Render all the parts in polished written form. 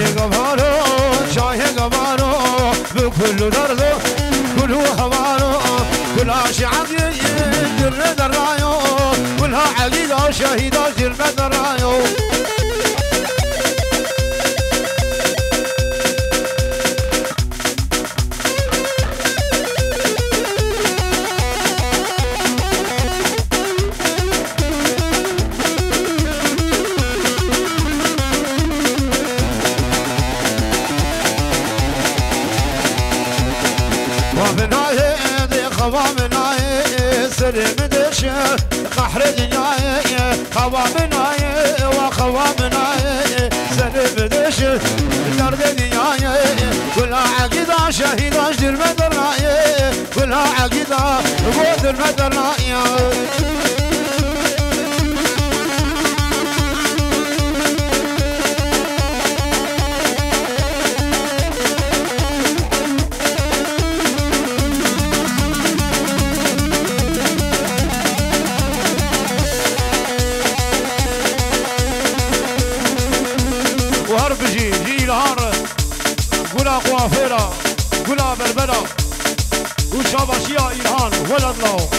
قبارو شاهي قبارو بكل درزو كل هوارو كل شعب يجر درايو كلها عقيدة شهيدة جر درايو قحر دنياي خوامناي وخوامناي سلب دش درد دنياي كل عقيدة شهيد اجدر مدرناي كل عقيدة قدر مدرناي قوافرة قلا بربرة وشاباشية إلهان ولد له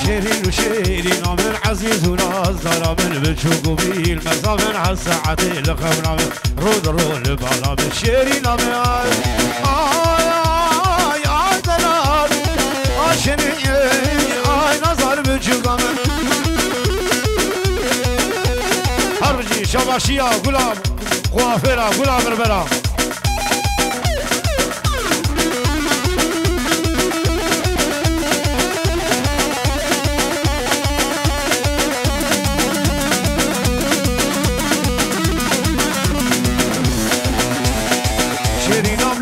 شيرين وشيرين من عزيز ونازدر من بتشوقو بيه المسافن عالساعتين لخبنا من رود الرول بالا من شيرين من آي دلال عشني آي نظر بتشوقو من هربجي شباشية قلاب قوافرة قلاب بربرة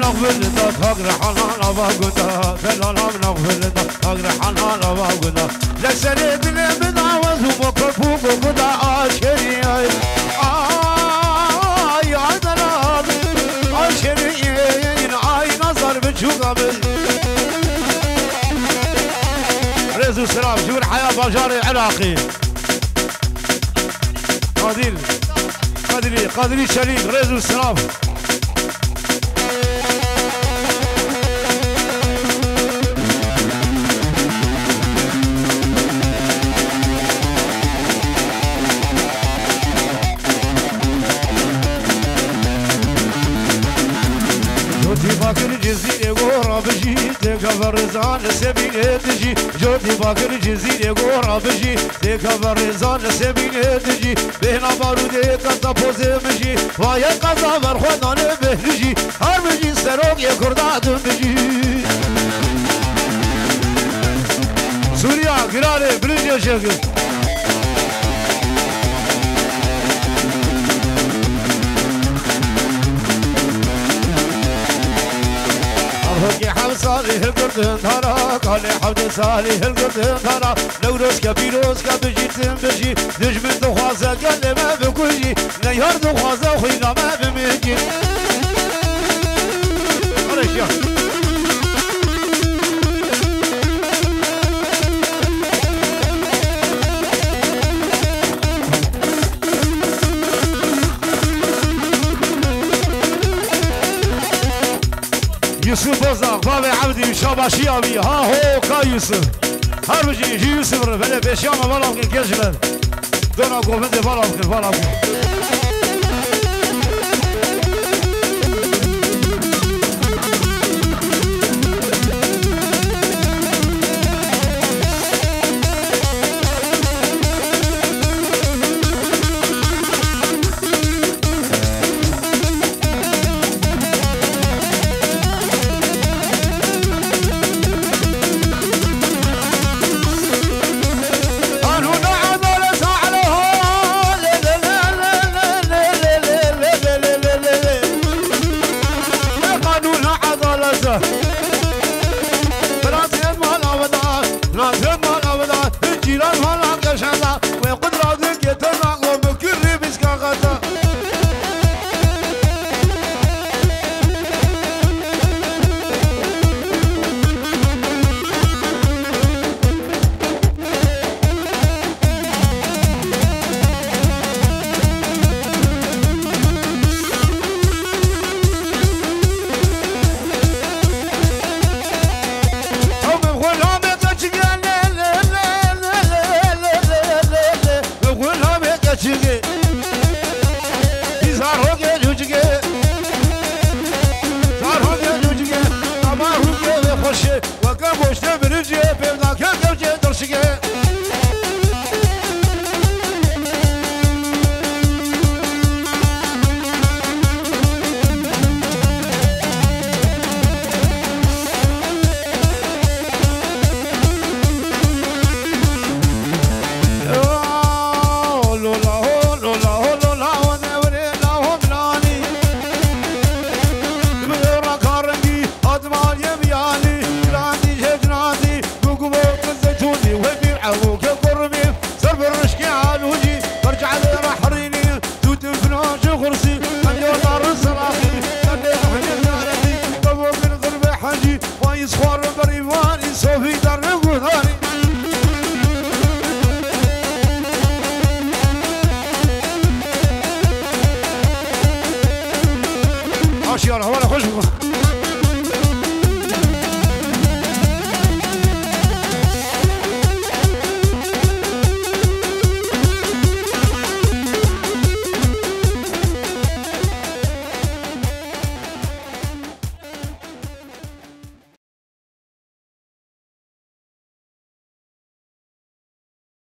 نغفلتا فقر حنانا باقودا فلالام نغفلتا فقر حنانا باقودا لسري دلي بدعوز ومكفوق وقدا عاشري آي عدلال عاشري آي نظر بتشوقا بل رزو سلام جور حياة بجاري عراقي قادري شريف رزو سلام فاكر جزيرة غورا بجي تكفر رزان سبيل تجي جودي فاكر جزيرة غورا بجي تكفر رزان سبيل تجي بهنا بارودي قطع بوزي مجي ويا قطع برخوضان بهجي هر بجي سروق يكردات بجي سوريا قراري بريجي شكل هرقي حمد صالح القردن ترى قال حمد صالح القردن ترى لو روز كبيروز كبجي تنبجي دجمن دخوازة قال ما بكوجي نيهار دخوازة وخينا ما بمجي قريش يا يوسف بوزاق بابي عبدي شاباشي ابي ها هو كا يوسف هربجي يجي يوسف بلا بيشام بلا كجلر دونا قومنده بلا